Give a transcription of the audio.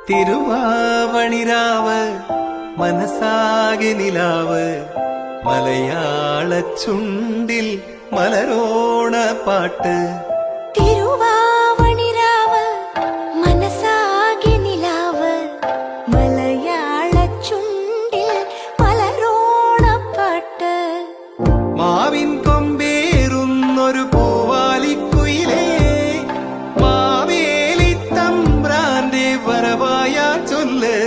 തിരുവാവണിരാവ് മനസ്സാകെ നിലാവ് മലയാള ചുണ്ടിൽ മലരോണ പാട്ട്. തിരുവാവണിരാവ് മനസ്സാകെ നിലാവ് മലയാള ചുണ്ടിൽ മലരോണപ്പാട്ട്. മാവിൻ കൊമ്പേറുന്നൊരു പൂവാലിക്കുയിലേ മാവേലി തമ്പ്രാന്റെ വരവായ ചൊല്ല്.